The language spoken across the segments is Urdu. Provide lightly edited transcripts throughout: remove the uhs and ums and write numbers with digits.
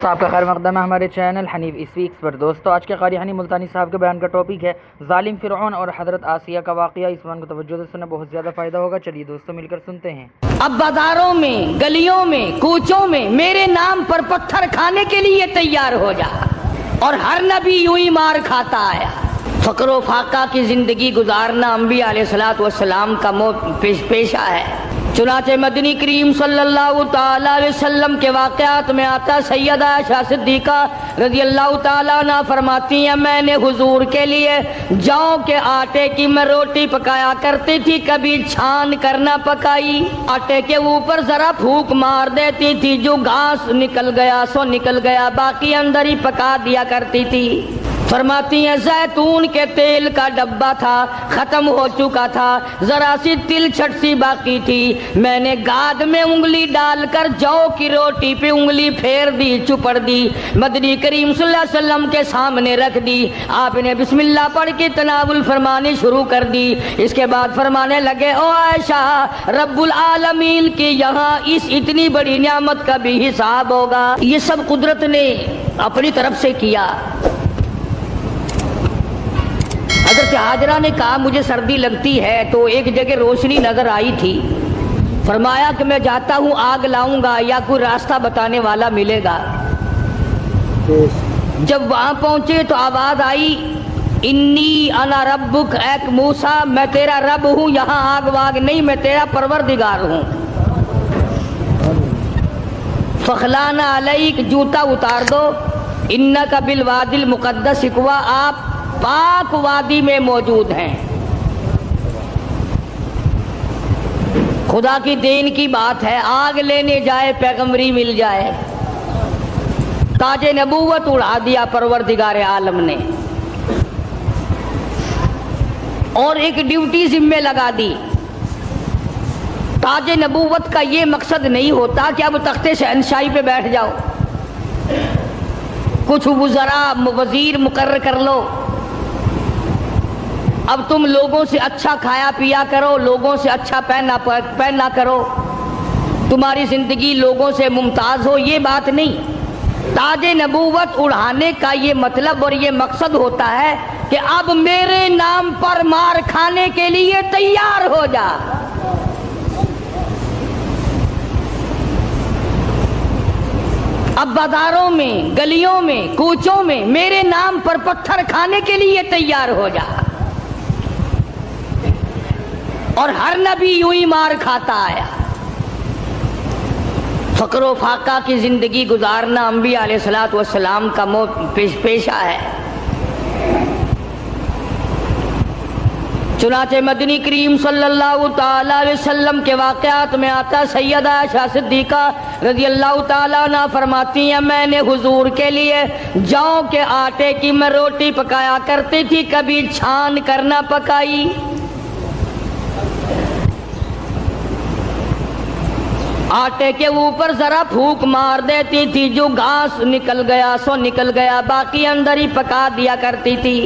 دوستوں آپ کا خیر مقدم ہے ہمارے چینل حنیف اسپیکس پر۔ دوستوں آج کے قاری حنیف ملتانی صاحب کے بیان کا ٹاپک ہے ظالم فرعون اور حضرت آسیہ کا واقعہ۔ اس بیان کو توجہ سے سنیں، بہت زیادہ فائدہ ہوگا۔ چلیے دوستوں مل کر سنتے ہیں۔ اب بازاروں میں، گلیوں میں، کوچوں میں میرے نام پر پتھر کھانے کے لیے تیار ہو جا، اور ہر نبی یوں ہی مار کھاتا آیا۔ فقر و فاقہ کی زندگی گزارنا انبیاء علیہ الصلوۃ والسلام کا پیشہ ہے۔ چنانچہ مدنی کریم صلی اللہ تعالی علیہ وسلم کے واقعات میں آتا، سیدہ عائشہ صدیقہ رضی اللہ تعالیٰ عنہ فرماتی ہیں، میں نے حضور کے لیے جاؤ کے آٹے کی میں روٹی پکایا کرتی تھی، کبھی چھان کر نہ پکائی، آٹے کے اوپر ذرا پھونک مار دیتی تھی، جو گھاس نکل گیا سو نکل گیا، باقی اندر ہی پکا دیا کرتی تھی۔ فرماتی ہیں زیتون کے تیل کا ڈبہ تھا، ختم ہو چکا تھا، ذرا سی تل چھٹ سی باقی تھی، میں نے گاد میں انگلی ڈال کر جو کی روٹی پہ انگلی پھیر دی، چپڑ دی، مدنی کریم صلی اللہ علیہ وسلم کے سامنے رکھ دی۔ آپ نے بسم اللہ پڑھ کے تناول فرمانی شروع کر دی۔ اس کے بعد فرمانے لگے، او عائشہ، رب العالمین کی یہاں اس اتنی بڑی نعمت کا بھی حساب ہوگا۔ یہ سب قدرت نے اپنی طرف سے کیا۔ حضرت ہاجرہ نے کہا مجھے سردی لگتی ہے، تو ایک جگہ روشنی نظر آئی تھی، فرمایا کہ میں جاتا ہوں آگ لاؤں گا یا کوئی راستہ بتانے والا ملے گا۔ جب وہاں پہنچے تو آواز آئی، انی انا ربک، اے موسیٰ میں تیرا رب ہوں، یہاں آگ واگ نہیں، میں تیرا پروردگار ہوں۔ فخلانا علیک، جوتا اتار دو، انک بالوادی المقدس طویٰ، آپ پاک وادی میں موجود ہیں۔ خدا کی دین کی بات ہے، آگ لینے جائے پیغمبری مل جائے۔ تاج نبوت اڑا دیا پروردگار عالم نے، اور ایک ڈیوٹی ذمہ لگا دی۔ تاج نبوت کا یہ مقصد نہیں ہوتا کہ اب تخت شہنشاہی پہ بیٹھ جاؤ، کچھ وزراء وزیر مقرر کر لو، اب تم لوگوں سے اچھا کھایا پیا کرو، لوگوں سے اچھا پہنا کرو، تمہاری زندگی لوگوں سے ممتاز ہو، یہ بات نہیں۔ تاج نبوت اڑانے کا یہ مطلب اور یہ مقصد ہوتا ہے کہ اب میرے نام پر مار کھانے کے لیے تیار ہو جا۔ اب بازاروں میں، گلیوں میں، کوچوں میں میرے نام پر پتھر کھانے کے لیے تیار ہو جا، اور ہر نبی یوں ہی مار کھاتا آیا۔ فقر و فاقہ کی زندگی گزارنا انبیاء علیہ الصلوۃ والسلام کا پیشہ ہے۔ چنانچہ مدنی کریم صلی اللہ تعالی علیہ وسلم کے واقعات میں آتا، سیدہ عائشہ صدیقہ رضی اللہ تعالیٰ عنہ فرماتی ہیں، میں نے حضور کے لیے جاؤ کے آٹے کی میں روٹی پکایا کرتی تھی، کبھی چھان کر نہ پکائی، آٹے کے اوپر ذرا پھونک مار دیتی تھی، جو گھاس نکل گیا سو نکل گیا، باقی اندر ہی پکا دیا کرتی تھی۔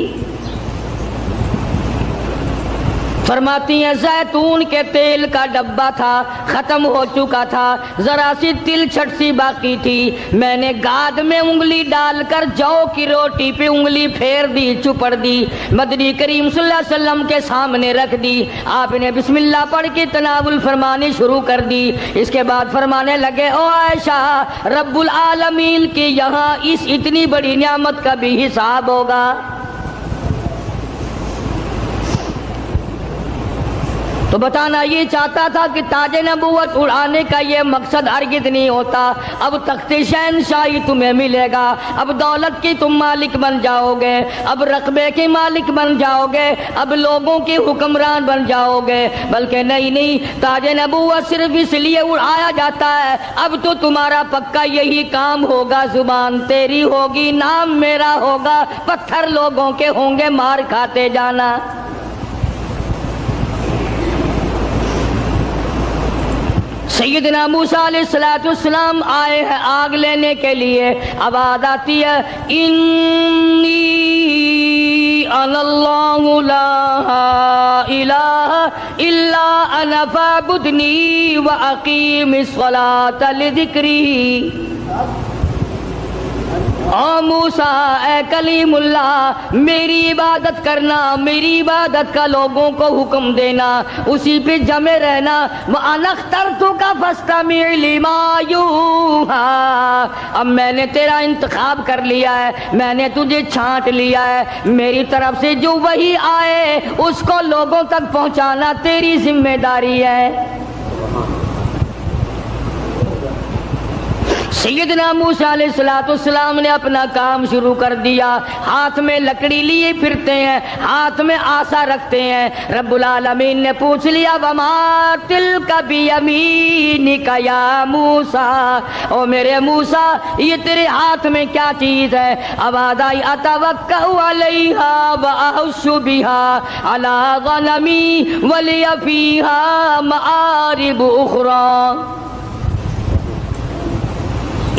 فرماتی ہیں زیتون کے تیل کا ڈبہ تھا، ختم ہو چکا تھا، ذرا سی تل چھٹ سی باقی تھی، میں نے گاد میں انگلی ڈال کر جو کی روٹی پہ انگلی پھیر دی، چپڑ دی، مدنی کریم صلی اللہ علیہ وسلم کے سامنے رکھ دی۔ آپ نے بسم اللہ پڑھ کے تناول فرمانی شروع کر دی۔ اس کے بعد فرمانے لگے، او عائشہ، رب العالمین کی یہاں اس اتنی بڑی نعمت کا بھی حساب ہوگا۔ تو بتانا یہ چاہتا تھا کہ تاج نبوت اڑانے کا یہ مقصد ہرگز نہیں ہوتا۔ اب تخت شہنشاہی تمہیں ملے گا، اب دولت کی تم مالک بن جاؤ گے، اب رقبے کے مالک بن جاؤ گے، اب لوگوں کے حکمران بن جاؤ گے، بلکہ نہیں، تاج نبوت صرف اس لیے اڑایا جاتا ہے، اب تو تمہارا پکا یہی کام ہوگا، زبان تیری ہوگی، نام میرا ہوگا، پتھر لوگوں کے ہوں گے، مار کھاتے جانا۔ سیدنا موسیٰ علیہ السلام آئے ہیں آگ لینے کے لیے، آواز آتی ہے، انی انا اللہ لا الہ الا انا فاعبدنی واقیم الصلاۃ لذکری۔ او موسیٰ اے کلیم اللہ میری عبادت کرنا، میری عبادت کا لوگوں کو حکم دینا، اسی پہ جمے رہنا۔ وَأَنَا اخْتَرْتُكَ فَاسْتَمِعْ لِمَا يُوحَىٰ، اب میں نے تیرا انتخاب کر لیا ہے، میں نے تجھے چھانٹ لیا ہے، میری طرف سے جو وحی آئے اس کو لوگوں تک پہنچانا تیری ذمہ داری ہے۔ سیدنا موسیٰ علیہ السلام نے اپنا کام شروع کر دیا، ہاتھ میں لکڑی لیے پھرتے ہیں، ہاتھ میں آسا رکھتے ہیں۔ رب العالمین نے پوچھ لیا وَمَا تِلْكَ بِيَمِينِكَ يَا مُوسَىٰ، او میرے موسیٰ یہ تیرے ہاتھ میں کیا چیز ہے؟ آواز آئی أَتَوَكَّأُ عَلَيْهَا وَأَحُشُّ بِهَا عَلَىٰ غَنَمِي وَلِيَ فِيهَا مَآرِبُ أُخْرَىٰ۔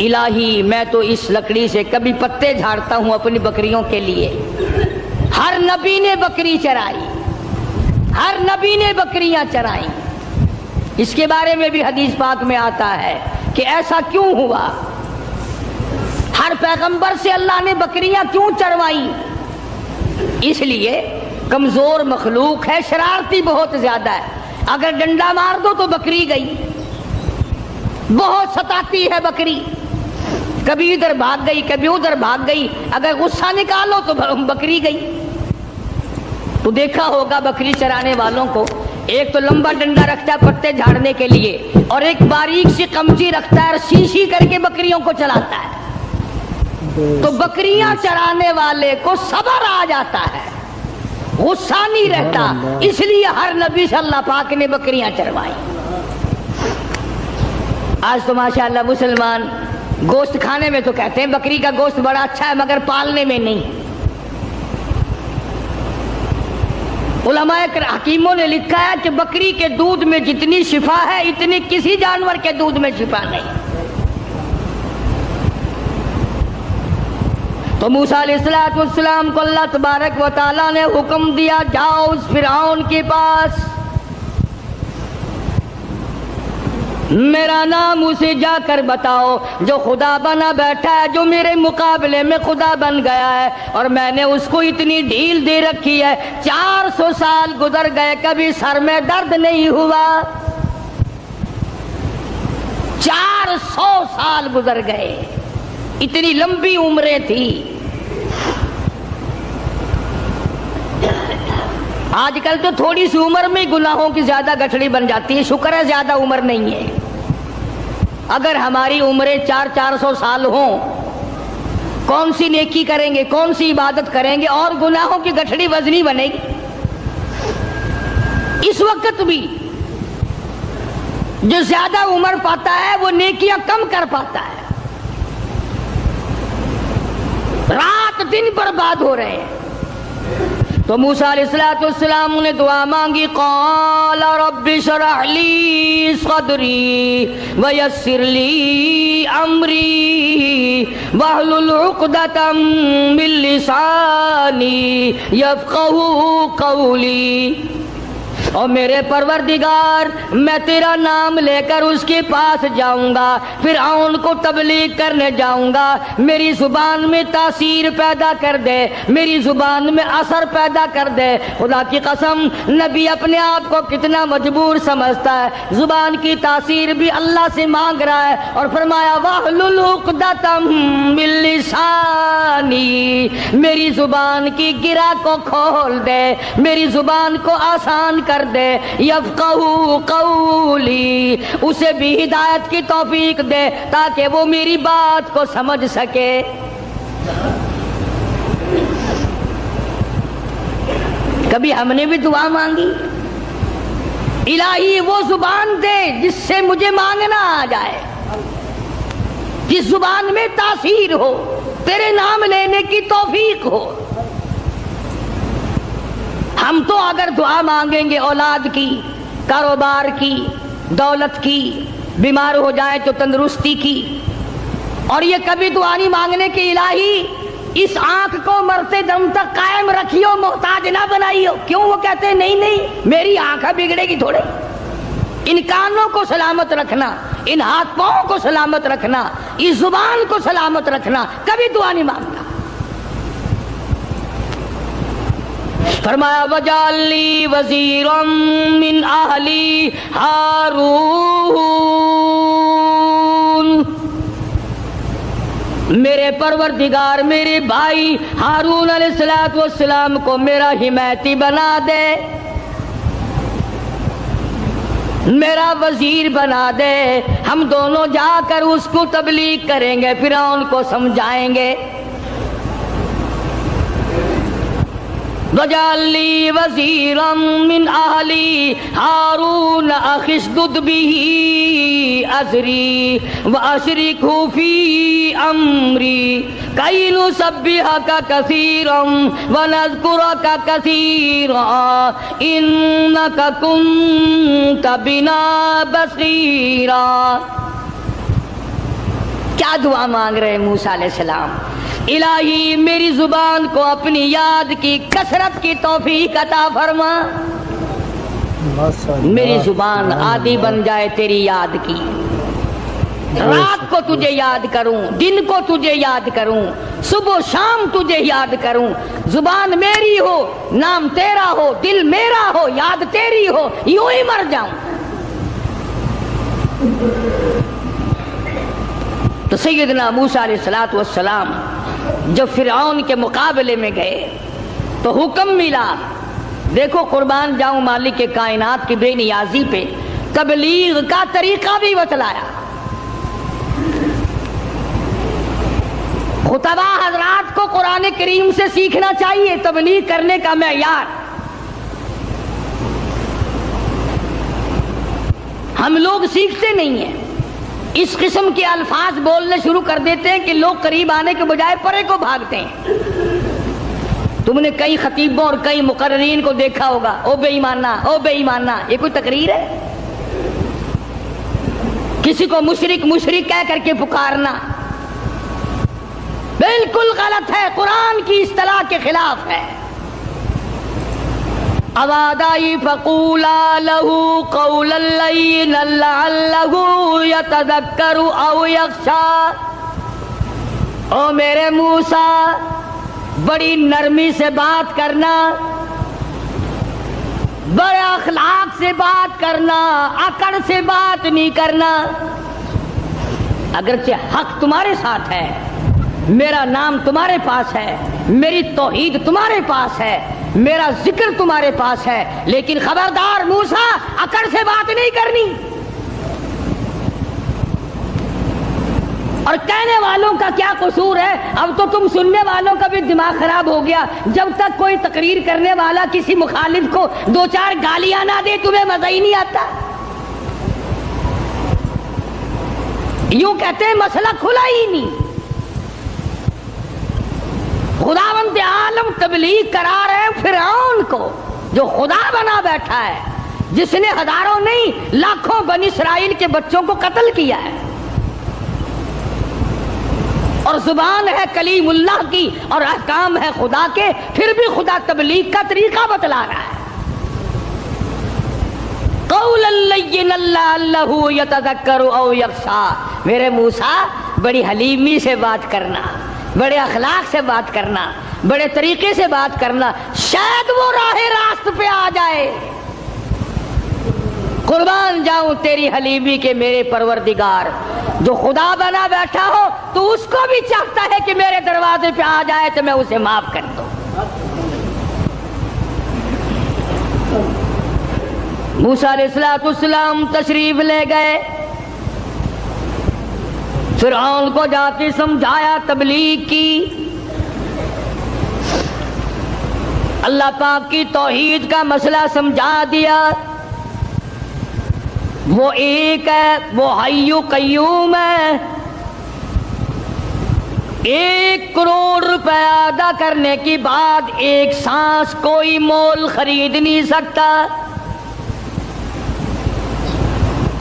الہی میں تو اس لکڑی سے کبھی پتے جھاڑتا ہوں اپنی بکریوں کے لیے۔ ہر نبی نے بکری چرائی، ہر نبی نے بکریاں چرائیں۔ اس کے بارے میں بھی حدیث پاک میں آتا ہے کہ ایسا کیوں ہوا، ہر پیغمبر سے اللہ نے بکریاں کیوں چروائی؟ اس لیے کمزور مخلوق ہے، شرارتی بہت زیادہ ہے، اگر ڈنڈا مار دو تو بکری گئی، بہت ستاتی ہے بکری، کبھی ادھر بھاگ گئی کبھی ادھر بھاگ گئی، اگر غصہ نکالو تو بکری گئی۔ تو دیکھا ہوگا بکری چرانے والوں کو، ایک تو لمبا ڈنڈا رکھتا ہے پتے جھاڑنے کے لیے، اور ایک باریک سی قمچی رکھتا ہے اور سی کر کے بکریوں کو چلاتا ہے۔ تو بکریاں چرانے والے کو صبر آ جاتا ہے، غصہ نہیں رہتا، اس لیے ہر نبی سے اللہ پاک نے بکریاں چروائی۔ آج تو ماشاءاللہ مسلمان گوشت کھانے میں تو کہتے ہیں بکری کا گوشت بڑا اچھا ہے، مگر پالنے میں نہیں۔ علماء حکیموں نے لکھا ہے کہ بکری کے دودھ میں جتنی شفا ہے اتنی کسی جانور کے دودھ میں شفا نہیں۔ تو موسیٰ علیہ السلام کو اللہ تبارک و تعالیٰ نے حکم دیا جاؤ اس فرعون کے پاس، میرا نام اسے جا کر بتاؤ جو خدا بنا بیٹھا ہے، جو میرے مقابلے میں خدا بن گیا ہے، اور میں نے اس کو اتنی ڈھیل دے رکھی ہے، 400 سال گزر گئے کبھی سر میں درد نہیں ہوا، 400 سال گزر گئے، اتنی لمبی عمریں تھی۔ آج کل تو تھوڑی سی عمر میں گناہوں کی زیادہ گٹھڑی بن جاتی ہے، شکر ہے زیادہ عمر نہیں ہے۔ اگر ہماری عمریں 400 سال ہوں، کون سی نیکی کریں گے، کون سی عبادت کریں گے، اور گناہوں کی گٹھڑی وزنی بنے گی۔ اس وقت بھی جو زیادہ عمر پاتا ہے وہ نیکیاں کم کر پاتا ہے، رات دن برباد ہو رہے ہیں۔ تو موسیٰ علیہ السلام نے دعا مانگی، قال رب اشرح لی صدری ویسر لی امری واحلل عقدۃ من لسانی یفقہوا قولی۔ اور میرے پروردگار میں تیرا نام لے کر اس کے پاس جاؤں گا، فرعون کو تبلیغ کرنے جاؤں گا، میری زبان میں تاثیر پیدا کر دے، میری زبان میں اثر پیدا کر دے۔ خدا کی قسم نبی اپنے آپ کو کتنا مجبور سمجھتا ہے، زبان کی تاثیر بھی اللہ سے مانگ رہا ہے، اور فرمایا واحلل عقدۃ من لسانی، میری زبان کی گرہ کو کھول دے، میری زبان کو آسان کر دے، یفقہوا قولی، اسے بھی ہدایت کی توفیق دے تاکہ وہ میری بات کو سمجھ سکے۔ کبھی ہم نے بھی دعا مانگی، الہی وہ زبان دے جس سے مجھے مانگنا آ جائے، جس زبان میں تاثیر ہو، تیرے نام لینے کی توفیق ہو۔ ہم تو اگر دعا مانگیں گے اولاد کی، کاروبار کی، دولت کی، بیمار ہو جائے تو تندرستی کی، اور یہ کبھی دعا نہیں مانگنے کے الہی اس آنکھ کو مرتے دم تک قائم رکھیو، محتاج نہ بنائیو۔ کیوں؟ وہ کہتے ہیں نہیں نہیں میری آنکھ بگڑے گی تھوڑے، ان کانوں کو سلامت رکھنا، ان ہاتھ پاؤں کو سلامت رکھنا، اس زبان کو سلامت رکھنا، کبھی دعا نہیں مانگتا۔ فرمایا وَجَعَلْ لِي وَزِيرًا مِّنْ أَهْلِي ہارون، میرے پروردگار میرے بھائی ہارون علیہ السلام کو میرا حمایتی بنا دے، میرا وزیر بنا دے، ہم دونوں جا کر اس کو تبلیغ کریں گے، فرعون کو سمجھائیں گے۔ وَجَعَلْ لِي وَزِيرًا مِّنْ أَهْلِي هَارُونَ أَخِي اشْدُدْ بِهِ أَزْرِي وَأَشْرِكْهُ فِي أَمْرِي كَيْ نُسَبِّحَكَ كَثِيرًا وَنَذْكُرَكَ كَثِيرًا إِنَّكَ كُنتَ بِنَا بَصِيرًا۔ کیا دعا مانگ رہے ہیں موسیٰ علیہ السلام؟ الہی میری زبان کو اپنی یاد کی کثرت کی توفیق عطا فرما، میری زبان عادی بن جائے تیری یاد کی، رات کو تجھے یاد کروں، دن کو تجھے یاد کروں، صبح و شام تجھے یاد کروں، زبان میری ہو، نام تیرا ہو، دل میرا ہو، یاد تیری ہو، یوں ہی مر جاؤں۔ تو سیدنا موسیٰ علیہ السلام جب فرعون کے مقابلے میں گئے تو حکم ملا، دیکھو قربان جاؤں مالک کائنات کی بے نیازی پہ تبلیغ کا طریقہ بھی بتلایا۔ خطبہ حضرات کو قرآن کریم سے سیکھنا چاہیے تبلیغ کرنے کا معیار۔ ہم لوگ سیکھتے نہیں ہیں، اس قسم کے الفاظ بولنے شروع کر دیتے ہیں کہ لوگ قریب آنے کے بجائے پرے کو بھاگتے ہیں۔ تم نے کئی خطیبوں اور کئی مقررین کو دیکھا ہوگا، او بے ایمانہ، او بے ایمانہ، یہ کوئی تقریر ہے؟ کسی کو مشرک مشرک کہہ کر کے پکارنا بالکل غلط ہے، قرآن کی اصطلاح کے خلاف ہے۔ اوادائی فقولا لہو قولا لینا لعلہ یتذکر او یخشی، او میرے موسیٰ بڑی نرمی سے بات کرنا، بڑے اخلاق سے بات کرنا، اکڑ سے بات نہیں کرنا۔ اگرچہ حق تمہارے ساتھ ہے، میرا نام تمہارے پاس ہے، میری توحید تمہارے پاس ہے، میرا ذکر تمہارے پاس ہے، لیکن خبردار موسیٰ اکڑ سے بات نہیں کرنی۔ اور کہنے والوں کا کیا قصور ہے؟ اب تو تم سننے والوں کا بھی دماغ خراب ہو گیا، جب تک کوئی تقریر کرنے والا کسی مخالف کو دو چار گالیاں نہ دے تمہیں مزہ ہی نہیں آتا۔ یوں کہتے ہیں مسئلہ کھلا ہی نہیں۔ خداوند عالم تبلیغ کرا رہے فرعون کو جو خدا بنا بیٹھا ہے، جس نے ہزاروں نہیں لاکھوں بنی اسرائیل کے بچوں کو قتل کیا ہے، اور زبان ہے کلیم اللہ کی اور احکام ہے خدا کے، پھر بھی خدا تبلیغ کا طریقہ بتلا رہا ہے۔ قولا لینا لعلہ یتذکر او یخشی، میرے موسیٰ بڑی حلیمی سے بات کرنا، بڑے اخلاق سے بات کرنا، بڑے طریقے سے بات کرنا، شاید وہ راہ راست پہ آ جائے۔ قربان جاؤں تیری حلیمی کے میرے پروردگار، جو خدا بنا بیٹھا ہو تو اس کو بھی چاہتا ہے کہ میرے دروازے پہ آ جائے تو میں اسے معاف کر دوں۔ موسیٰ علیہ السلام تشریف لے گئے، فرعون کو جا کے سمجھایا، تبلیغ کی، اللہ پاک کی توحید کا مسئلہ سمجھا دیا۔ وہ ایک ہے، وہ حی قیوم ہے، 1 کروڑ روپے ادا کرنے کے بعد ایک سانس کوئی مول خرید نہیں سکتا،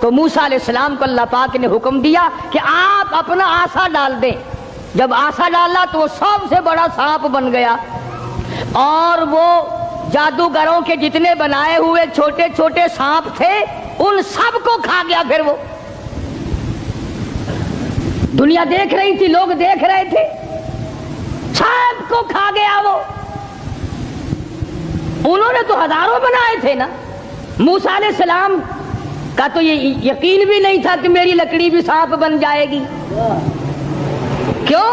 تو موسیٰ علیہ السلام کو اللہ پاک نے حکم دیا کہ آپ اپنا آسا ڈال دیں. جب آسا ڈالا تو وہ سب سے بڑا سانپ بن گیا اور وہ جادوگروں کے جتنے بنائے ہوئے چھوٹے چھوٹے سانپ تھے ان سب کو کھا گیا. پھر وہ دنیا دیکھ رہی تھی, لوگ دیکھ رہے تھے, سب کو کھا گیا وہ. انہوں نے تو ہزاروں بنائے تھے نا. موسیٰ علیہ السلام کا تو یہ یقین بھی نہیں تھا کہ میری لکڑی بھی سانپ بن جائے گی. کیوں؟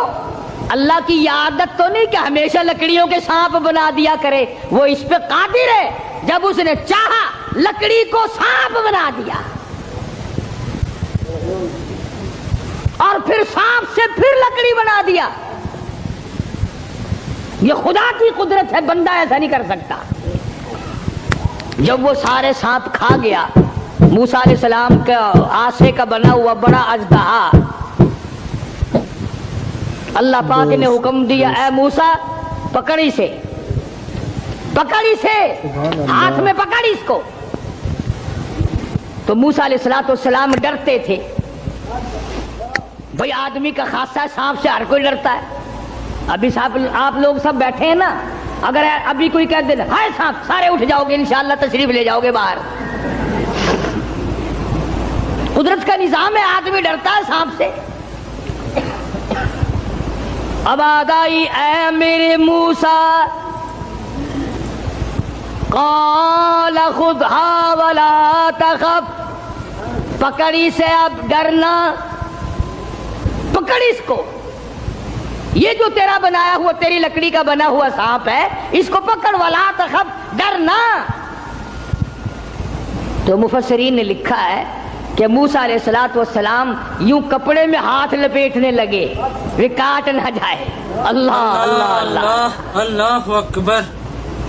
اللہ کی یہ عادت تو نہیں کہ ہمیشہ لکڑیوں کے سانپ بنا دیا کرے, وہ اس پہ قادر ہے. جب اس نے چاہا لکڑی کو سانپ بنا دیا اور پھر سانپ سے پھر لکڑی بنا دیا. یہ خدا کی قدرت ہے, بندہ ایسا نہیں کر سکتا. جب وہ سارے سانپ کھا گیا, موسیٰ علیہ السلام کا آسے کا بنا ہوا بڑا اژدہا, اللہ پاک نے حکم دیا اے موسیٰ پکڑ اسے, ہاتھ میں پکڑ اس کو. تو موسیٰ علیہ السلام ڈرتے تھے. بھئی آدمی کا خاصہ ہے, سانپ سے ہر کوئی ڈرتا ہے. ابھی آپ لوگ سب بیٹھے ہیں نا, اگر ابھی کوئی کہہ دے ہائے سانپ, سارے اٹھ جاؤ گے انشاءاللہ, تشریف لے جاؤ گے باہر. قدرت کا نظام ہے, آدمی ڈرتا ہے سانپ سے. اب آدائی اے میرے موسیٰ, قال خذھا ولا تخف, پکڑی سے اب ڈرنا, پکڑ اس کو. یہ جو تیرا بنایا ہوا, تیری لکڑی کا بنا ہوا سانپ ہے, اس کو پکڑ, ولا تخف, ڈرنا. تو مفسرین نے لکھا ہے کہ موسیٰ علیہ السلام یوں کپڑے میں ہاتھ لپیٹنے لگے, وہ کاٹ نہ جائے. اللہ اللہ اللہ اللہ اکبر.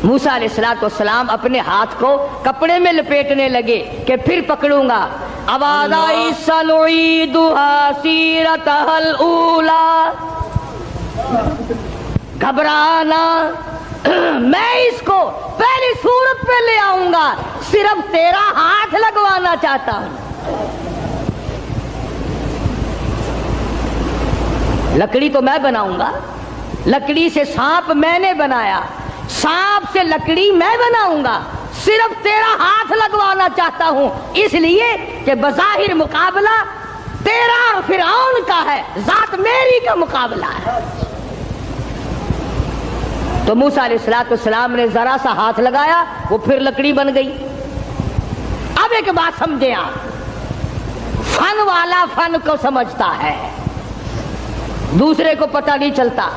موسیٰ علیہ السلام اپنے ہاتھ کو کپڑے میں لپیٹنے لگے کہ پھر پکڑوں گا. اب آدائی سنعیدها سیرتها الاولی, گھبرانا, میں اس کو پہلی صورت پہ لے آؤں گا, صرف تیرا ہاتھ لگوانا چاہتا ہوں. لکڑی تو میں بناؤں گا, لکڑی سے سانپ میں نے بنایا, سانپ سے لکڑی میں بناؤں گا, صرف تیرا ہاتھ لگوانا چاہتا ہوں, اس لیے کہ بظاہر مقابلہ تیرا اور فرعون کا ہے, ذات میری کا مقابلہ ہے. تو موسیٰ علیہ السلام نے ذرا سا ہاتھ لگایا, وہ پھر لکڑی بن گئی. اب ایک بات سمجھیں آپ, فن والا فن کو سمجھتا ہے, دوسرے کو پتہ نہیں چلتا.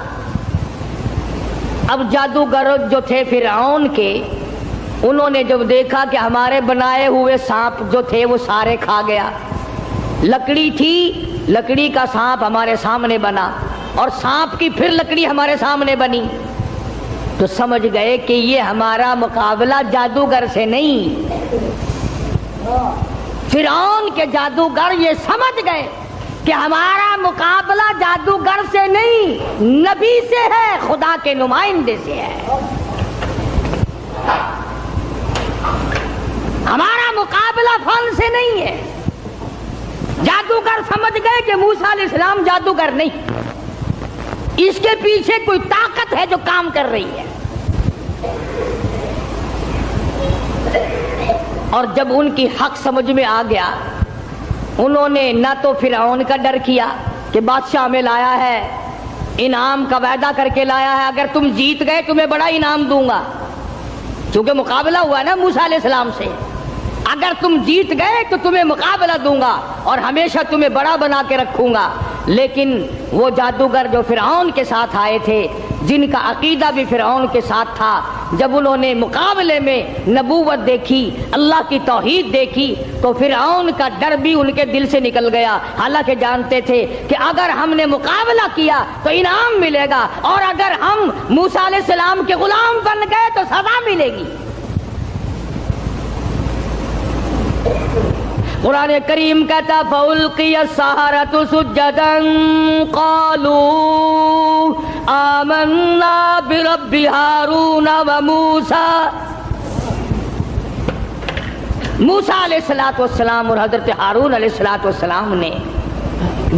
اب جادوگر جو تھے فرعون کے, انہوں نے جب دیکھا کہ ہمارے بنائے ہوئے سانپ جو تھے وہ سارے کھا گیا, لکڑی تھی, لکڑی کا سانپ ہمارے سامنے بنا اور سانپ کی پھر لکڑی ہمارے سامنے بنی, تو سمجھ گئے کہ یہ ہمارا مقابلہ جادوگر سے نہیں. فرعون کے جادوگر یہ سمجھ گئے کہ ہمارا مقابلہ جادوگر سے نہیں, نبی سے ہے, خدا کے نمائندے سے ہے. ہمارا مقابلہ فن سے نہیں ہے. جادوگر سمجھ گئے کہ موسیٰ علیہ السلام جادوگر نہیں, اس کے پیچھے کوئی طاقت ہے جو کام کر رہی ہے. اور جب ان کی حق سمجھ میں آ گیا, انہوں نے نہ تو فرعون کا ڈر کیا کہ بادشاہ میں لایا ہے, انعام کا وعدہ کر کے لایا ہے, اگر تم جیت گئے تمہیں بڑا انعام دوں گا, چونکہ مقابلہ ہوا نا موسیٰ علیہ السلام سے, اگر تم جیت گئے تو تمہیں مقابلہ دوں گا اور ہمیشہ تمہیں بڑا بنا کے رکھوں گا. لیکن وہ جادوگر جو فرعون کے ساتھ آئے تھے, جن کا عقیدہ بھی فرعون کے ساتھ تھا, جب انہوں نے مقابلے میں نبوت دیکھی, اللہ کی توحید دیکھی, تو فرعون کا ڈر بھی ان کے دل سے نکل گیا. حالانکہ جانتے تھے کہ اگر ہم نے مقابلہ کیا تو انعام ملے گا, اور اگر ہم موسیٰ علیہ السلام کے غلام بن گئے تو سزا ملے گی. قرآن کریم کہتا فَأُلْقِيَ السَّحَرَةُ سُجَّدًا قَالُوا آمَنَّا بِرَبِّ هَارُونَ وَمُوسَىٰ. موسیٰ علیہ السلام اور حضرت ہارون علیہ السلام نے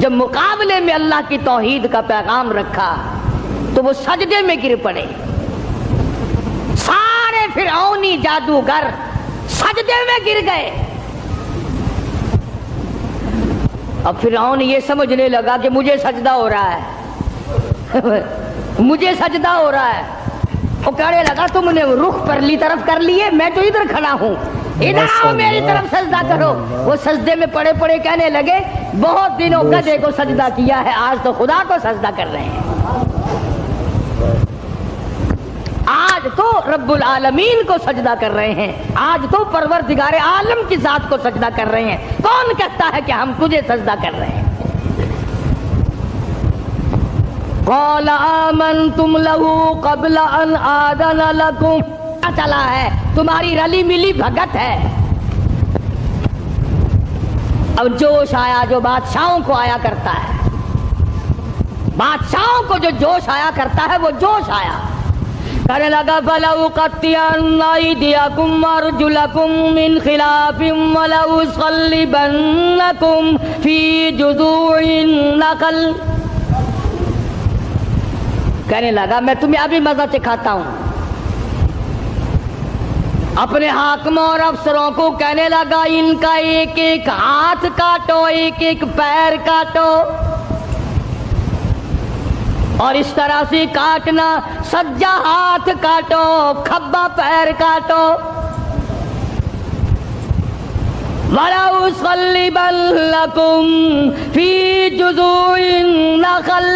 جب مقابلے میں اللہ کی توحید کا پیغام رکھا تو وہ سجدے میں گر پڑے. سارے فرعونی جادوگر سجدے میں گر گئے. اب فرعون یہ سمجھنے لگا کہ مجھے سجدہ ہو رہا ہے مجھے سجدہ ہو رہا ہے. وہ کہنے لگا تم نے رخ پرلی طرف کر لیے, میں تو ادھر کھڑا ہوں, ادھر آؤ میری طرف سجدہ کرو. وہ سجدے میں پڑے پڑے کہنے لگے بہت دنوں گدھے کو سجدہ کیا ہے, آج تو خدا کو سجدہ کر رہے ہیں. آج تو رب العالمین کو سجدہ کر رہے ہیں, آج تو پروردگار عالم کی ذات کو سجدہ کر رہے ہیں. کون کہتا ہے کہ ہم تجھے سجدہ کر رہے ہیں؟ قال آمنتم له قبل ان آذن لكم. چلا ہے تمہاری رلی ملی بھگت ہے. اب جوش آیا جو بادشاہوں کو آیا کرتا ہے, بادشاہوں کو جو جوش آیا کرتا ہے وہ جوش آیا. کہنے لگا فَلَأُقَطِّعَنَّ أَيْدِيَكُمْ وَأَرْجُلَكُمْ مِنْ خِلَافٍ وَلَأُصَلِّبَنَّكُمْ فِي جُذُوعِ النَّخْلِ. کہنے لگا میں تمہیں ابھی مزہ چکھاتا ہوں. اپنے حاکموں اور افسروں کو کہنے لگا ان کا ایک ایک ہاتھ کاٹو, ایک ایک پیر کاٹو, اور اس طرح سے کاٹنا سجا ہاتھ کاٹو, کھبا پیر کاٹو. وَلَأُصَلِّبَنَّكُمْ فِي جُذُوعِ النَّخْلِ.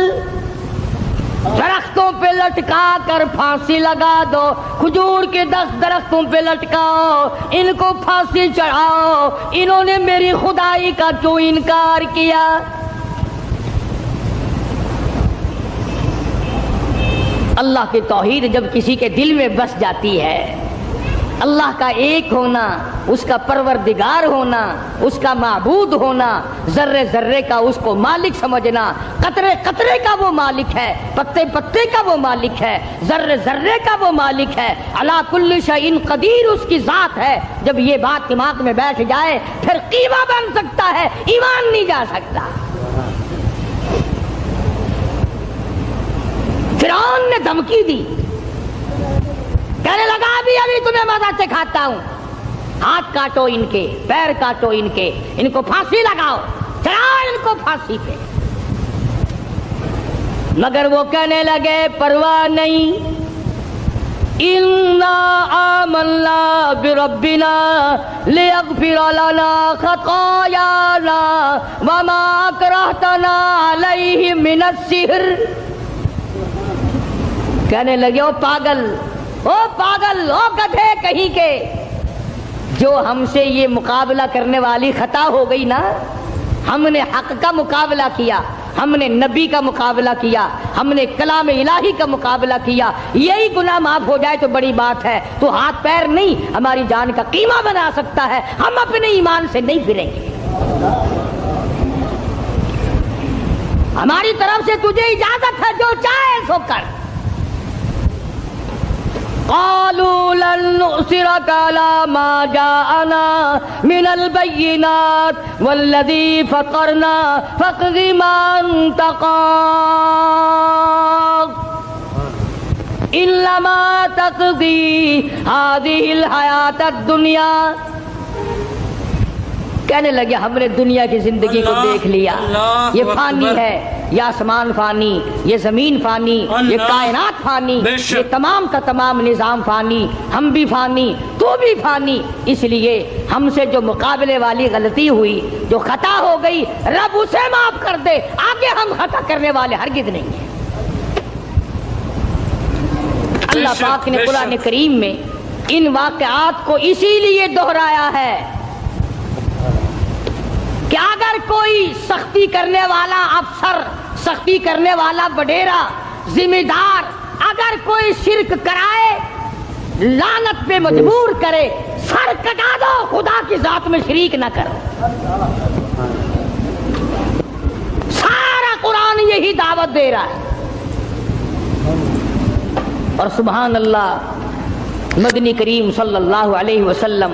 درختوں پہ لٹکا کر پھانسی لگا دو, کھجور کے 10 درختوں پہ لٹکاؤ, ان کو پھانسی چڑھاؤ. انہوں نے میری خدائی کا کیوں انکار کیا؟ اللہ کی توحید جب کسی کے دل میں بس جاتی ہے, اللہ کا ایک ہونا, اس کا پروردگار ہونا, اس کا معبود ہونا, ذرے ذرے کا اس کو مالک سمجھنا, قطرے قطرے کا وہ مالک ہے, پتے پتے کا وہ مالک ہے, ذرے ذرے کا وہ مالک ہے, علی کل شیء قدیر اس کی ذات ہے. جب یہ بات دماغ میں بیٹھ جائے پھر قیمہ بن سکتا ہے, ایمان نہیں جا سکتا. فرعون نے دھمکی دی, کہنے لگا ابھی تمہیں مزہ چکھاتا ہوں, ہاتھ کاٹو ان کے, پیر کاٹو ان کے, ان کو پھانسی لگاؤ, چڑھاؤ ان کو پھانسی پہ. مگر وہ کہنے لگے پرواہ نہیں, اِنَّا آمَنَّا بِرَبِّنَا لِيَغْفِرَ لَنَا خَطَايَانَا وَمَا أَكْرَهْتَنَا عَلَيْهِ مِنَ السِّحْرِ. کہنے لگے او پاگل, او گدھے کہیں کے, جو ہم سے یہ مقابلہ کرنے والی خطا ہو گئی نا, ہم نے حق کا مقابلہ کیا, ہم نے نبی کا مقابلہ کیا, ہم نے کلام الہی کا مقابلہ کیا, یہی گناہ معاف ہو جائے تو بڑی بات ہے. تو ہاتھ پیر نہیں ہماری جان کا قیمہ بنا سکتا ہے, ہم اپنے ایمان سے نہیں پھریں گے. ہماری طرف سے تجھے اجازت ہے, جو چاہے سو کر. قالوا لن نؤثرك على ما جاءنا من البينات والذي فطرنا فاقض ما انت قاض انما تقضي هذه الحياة الدنيا. کہنے لگے ہم نے دنیا کی زندگی کو دیکھ لیا, یہ فانی ہے, یہ آسمان فانی, یہ زمین فانی, یہ کائنات فانی, یہ تمام کا تمام نظام فانی, ہم بھی فانی, تو بھی فانی. اس لیے ہم سے جو مقابلے والی غلطی ہوئی, جو خطا ہو گئی, رب اسے معاف کر دے, آگے ہم خطا کرنے والے ہرگز نہیں ہیں. اللہ پاک نے قرآن کریم میں ان واقعات کو اسی لیے دہرایا ہے کہ اگر کوئی سختی کرنے والا افسر, سختی کرنے والا وڈیرا, ذمہ دار اگر کوئی شرک کرائے, لعنت پہ مجبور کرے, سر کٹا دو, خدا کی ذات میں شریک نہ کرو. سارا قرآن یہی دعوت دے رہا ہے. اور سبحان اللہ, مدنی کریم صلی اللہ علیہ وسلم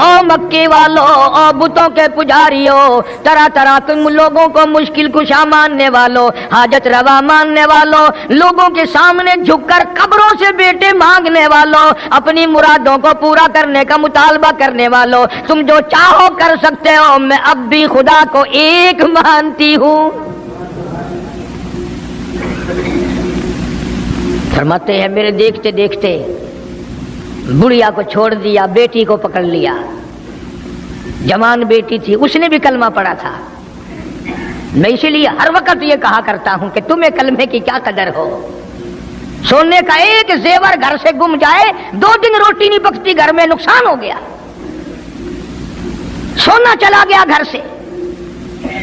او مکے والوں، او بتوں کے پجاریوں، طرح طرح کے لوگوں کو مشکل کشا ماننے والوں، حاجت روا ماننے والوں، لوگوں کے سامنے جھک کر قبروں سے بیٹے مانگنے والوں، اپنی مرادوں کو پورا کرنے کا مطالبہ کرنے والوں، تم جو چاہو کر سکتے ہو، میں اب بھی خدا کو ایک مانتی ہوں۔ فرماتے ہیں میرے دیکھتے دیکھتے بڑھیا کو چھوڑ دیا، بیٹی کو پکڑ لیا، جوان بیٹی تھی، اس نے بھی کلمہ پڑھا تھا۔ میں اسی لیے ہر وقت یہ کہا کرتا ہوں کہ تمہیں کلمے کی کیا قدر ہو۔ سونے کا ایک زیور گھر سے گم جائے، 2 دن روٹی نہیں پکتی گھر میں، نقصان ہو گیا، سونا چلا گیا گھر سے۔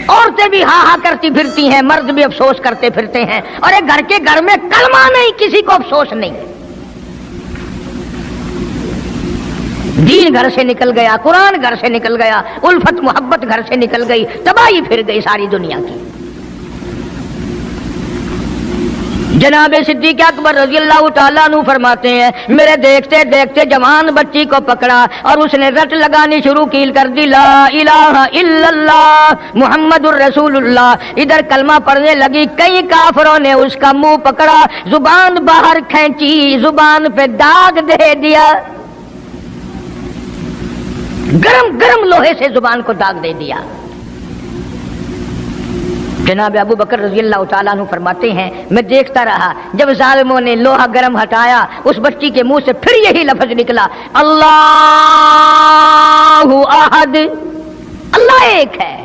عورتیں بھی ہاں ہاں کرتی پھرتی ہیں، مرد بھی افسوس کرتے پھرتے ہیں، اور ایک گھر کے گھر میں کلمہ نہیں، کسی کو افسوس نہیں۔ دین گھر سے نکل گیا، قرآن گھر سے نکل گیا، الفت محبت گھر سے نکل گئی، تباہی پھر گئی ساری دنیا کی۔ جناب صدیق اکبر رضی اللہ تعالیٰ عنہ فرماتے ہیں میرے دیکھتے دیکھتے جوان بچی کو پکڑا اور اس نے رٹ لگانی شروع کی، کر دی لا الہ الا اللہ محمد الرسول اللہ۔ ادھر کلمہ پڑھنے لگی، کئی کافروں نے اس کا منہ پکڑا، زبان باہر کھینچی، زبان پہ داغ دے دیا، گرم گرم لوہے سے زبان کو داغ دے دیا۔ جناب ابو بکر رضی اللہ تعالیٰ عنہ فرماتے ہیں میں دیکھتا رہا، جب ظالموں نے لوہا گرم ہٹایا، اس بچی کے منہ سے پھر یہی لفظ نکلا، اللہ احد، اللہ ایک ہے۔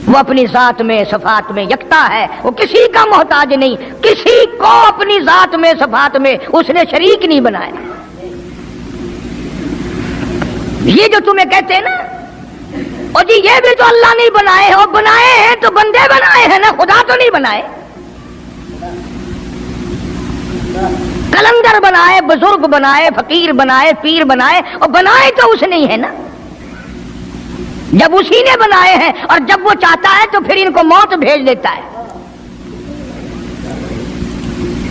وہ اپنی ذات میں صفات میں یکتا ہے، وہ کسی کا محتاج نہیں، کسی کو اپنی ذات میں صفات میں اس نے شریک نہیں بنایا۔ یہ جو تمہیں کہتے ہیں نا، اور جی یہ بھی تو اللہ نہیں بنائے ہو، بنائے ہیں تو بندے بنائے ہیں نا، خدا تو نہیں بنائے۔ کلندر بنائے، بزرگ بنائے، فقیر بنائے، پیر بنائے، اور بنائے تو اس نے ہی ہے نا۔ جب اسی نے بنائے ہیں اور جب وہ چاہتا ہے تو پھر ان کو موت بھیج دیتا ہے۔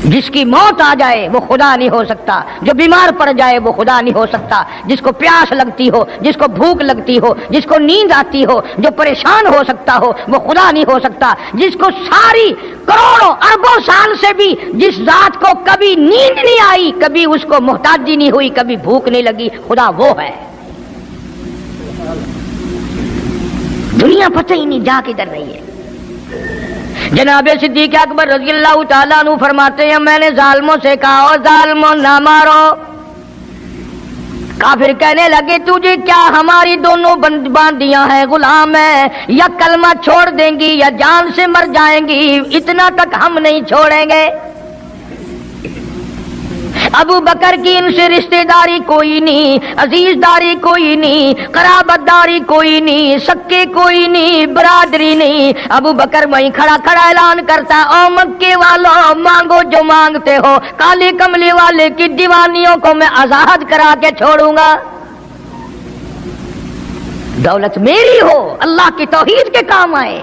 جس کی موت آ جائے وہ خدا نہیں ہو سکتا، جو بیمار پڑ جائے وہ خدا نہیں ہو سکتا، جس کو پیاس لگتی ہو، جس کو بھوک لگتی ہو، جس کو نیند آتی ہو، جو پریشان ہو سکتا ہو وہ خدا نہیں ہو سکتا۔ جس کو ساری کروڑوں اربوں سال سے بھی جس ذات کو کبھی نیند نہیں آئی، کبھی اس کو محتاجی نہیں ہوئی، کبھی بھوک نہیں لگی، خدا وہ ہے۔ دنیا پتہ ہی نہیں جا کدھر رہی ہے۔ جناب صدیق اکبر رضی اللہ تعالیٰ عنہ فرماتے ہیں میں نے ظالموں سے کہا او ظالموں نہ مارو۔ کافر کہنے لگے تجھے کیا ہماری دونوں باندیاں ہیں، غلام ہیں، یا کلمہ چھوڑ دیں گی یا جان سے مر جائیں گی، اتنا تک ہم نہیں چھوڑیں گے۔ ابو بکر کی ان سے رشتہ داری کوئی نہیں، عزیز داری کوئی نہیں، قرابت داری کوئی نہیں، سکے کوئی نہیں، برادری نہیں۔ ابو بکر وہیں کھڑا کھڑا اعلان کرتا او مکے والوں مانگو جو مانگتے ہو، کالے کملے والے کی دیوانیوں کو میں آزاد کرا کے چھوڑوں گا۔ دولت میری ہو، اللہ کی توحید کے کام آئے،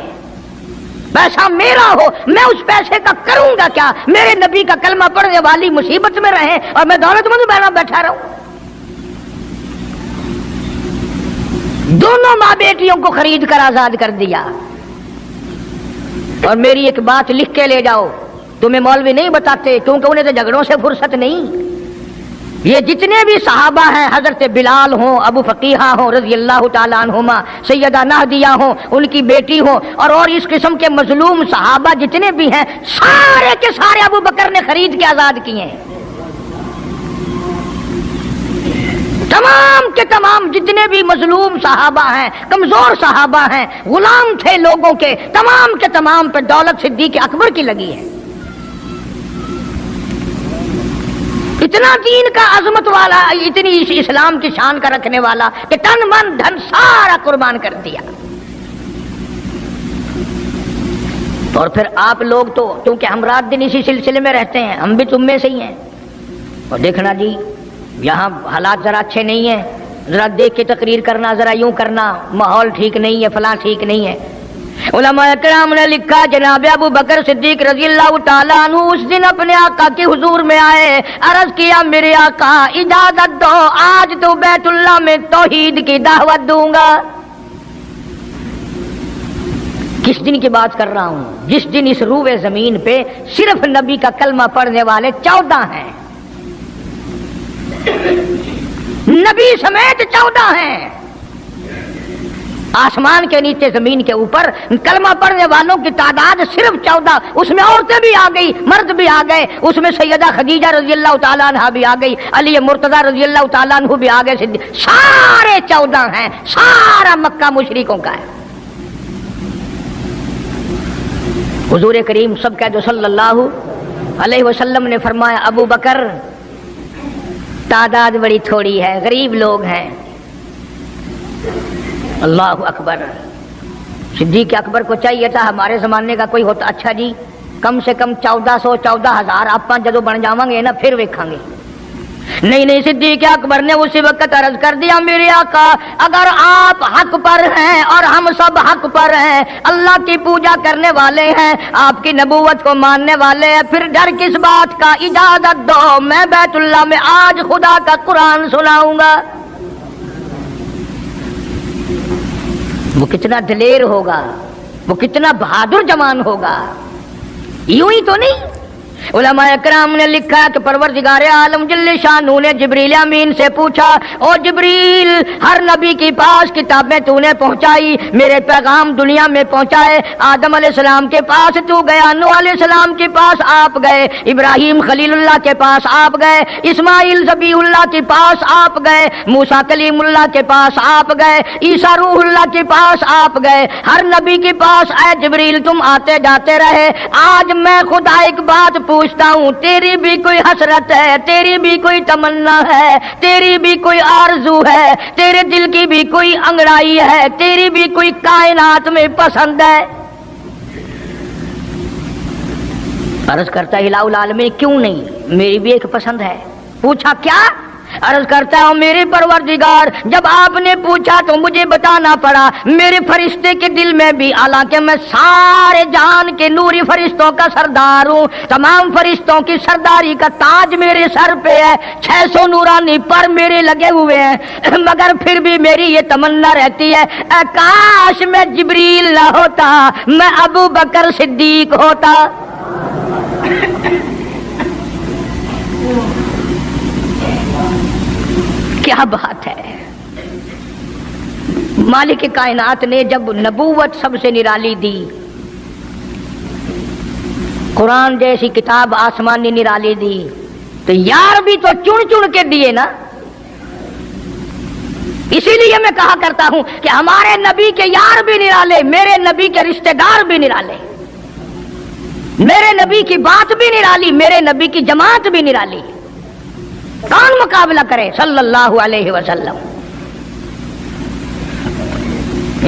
پیسہ میرا ہو، میں اس پیسے کا کروں گا کیا؟ میرے نبی کا کلمہ پڑھنے والی مصیبت میں رہے اور میں دولت مند بیٹھا رہوں۔ دونوں ماں بیٹیوں کو خرید کر آزاد کر دیا۔ اور میری ایک بات لکھ کے لے جاؤ، تمہیں مولوی نہیں بتاتے کیونکہ انہیں تو جھگڑوں سے فرصت نہیں۔ یہ جتنے بھی صحابہ ہیں، حضرت بلال ہوں، ابو فقیحہ ہوں رضی اللہ تعالیٰ عنہما، سیدہ نہدیہ ہوں، ان کی بیٹی ہوں، اور اس قسم کے مظلوم صحابہ جتنے بھی ہیں، سارے کے سارے ابو بکر نے خرید کے آزاد کیے ہیں۔ تمام کے تمام جتنے بھی مظلوم صحابہ ہیں، کمزور صحابہ ہیں، غلام تھے لوگوں کے، تمام کے تمام پہ دولت صدیق اکبر کی لگی ہے۔ اتنا دین کا عظمت والا، اتنی اسلام کی شان کا رکھنے والا کہ تن من دھن سارا قربان کر دیا۔ اور پھر آپ لوگ تو کیونکہ ہم رات دن اسی سلسلے میں رہتے ہیں، ہم بھی تم میں سے ہی ہیں، اور دیکھنا جی یہاں حالات ذرا اچھے نہیں ہیں، ذرا دیکھ کے تقریر کرنا، ذرا یوں کرنا، ماحول ٹھیک نہیں ہے، فلاں ٹھیک نہیں ہے۔ علماء کرام نے لکھا جناب ابو بکر صدیق رضی اللہ تعالیٰ عنہ اس دن اپنے آقا کے حضور میں آئے، عرض کیا میرے آقا اجازت دو، آج تو بیت اللہ میں توحید کی دعوت دوں گا۔ کس دن کی بات کر رہا ہوں؟ جس دن اس روئے زمین پہ صرف نبی کا کلمہ پڑھنے والے 14 ہیں، نبی سمیت 14 ہیں۔ آسمان کے نیچے زمین کے اوپر کلمہ پڑھنے والوں کی تعداد صرف 14، اس میں عورتیں بھی آ گئی، مرد بھی آ گئے، اس میں سیدہ خدیجہ رضی اللہ تعالیٰ عنہ بھی آ گئی، علی مرتضیٰ رضی اللہ تعالیٰ عنہ بھی آ گئے، سارے 14 ہیں، سارا مکہ مشرکوں کا ہے۔ حضور کریم سب کہہ دو صلی اللہ علیہ وسلم نے فرمایا ابو بکر تعداد بڑی تھوڑی ہے، غریب لوگ ہیں۔ اللہ اکبر۔ صدیق اکبر کو چاہیے تھا ہمارے زمانے کا کوئی ہوتا اچھا جی کم سے کم 1400 14,000 آپ جدو بن جاواں گے نا پھر ویکھاں گے۔ نہیں، صدیق اکبر نے اسی وقت عرض کر دیا میرے آقا اگر آپ حق پر ہیں اور ہم سب حق پر ہیں، اللہ کی پوجا کرنے والے ہیں، آپ کی نبوت کو ماننے والے ہیں، پھر ڈر کس بات کا؟ اجازت دو میں بیت اللہ میں آج خدا کا قرآن سناؤں گا۔ وہ کتنا دلیر ہوگا، وہ کتنا بہادر جوان ہوگا، یوں ہی تو نہیں۔ علماء کرام نے لکھا کہ پروردگار عالم جل شانہ نے جبریل امین سے پوچھا او جبریل ہر نبی کے پاس کتابیں تو نے پہنچائی، میرے پیغام دنیا میں پہنچائے، آدم علیہ السلام کے پاس تو گیا، نوح علیہ السلام کے پاس آپ گئے، ابراہیم خلیل اللہ کے پاس آپ گئے، اسماعیل ذبیح اللہ کے پاس آپ گئے، موسیٰ کلیم اللہ کے پاس آپ گئے، عیسیٰ روح اللہ کے پاس آپ گئے، ہر نبی کے پاس اے جبریل تم آتے جاتے رہے۔ آج میں خدا ایک بات پوچھتا ہوں، تیری بھی کوئی حسرت ہے، تیری بھی کوئی تمنا ہے، تیری بھی کوئی آرزو ہے، تیرے دل کی بھی کوئی انگڑائی ہے، تیری بھی کوئی کائنات میں پسند ہے؟ عرض کرتا ہے الہ العالمین کیوں نہیں، میری بھی ایک پسند ہے۔ پوچھا کیا؟ عرض کرتا ہوں میرے پروردگار جب آپ نے پوچھا تو مجھے بتانا پڑا، میرے فرشتے کے دل میں بھی، حالانکہ میں سارے جہان کے نوری فرشتوں کا سردار ہوں، تمام فرشتوں کی سرداری کا تاج میرے سر پہ ہے، 600 نورانی پر میرے لگے ہوئے ہیں، مگر پھر بھی میری یہ تمنا رہتی ہے اے کاش میں جبریل نہ ہوتا، میں ابو بکر صدیق ہوتا۔ کیا بات ہے! مالک کائنات نے جب نبوت سب سے نرالی دی، قرآن جیسی کتاب آسمانی نرالی دی، تو یار بھی تو چن چن کے دیے نا۔ اسی لیے میں کہا کرتا ہوں کہ ہمارے نبی کے یار بھی نرالے، میرے نبی کے رشتہ دار بھی نرالے، میرے نبی کی بات بھی نرالی، میرے نبی کی جماعت بھی نرالی۔ کون مقابلہ کرے صلی اللہ علیہ وسلم؟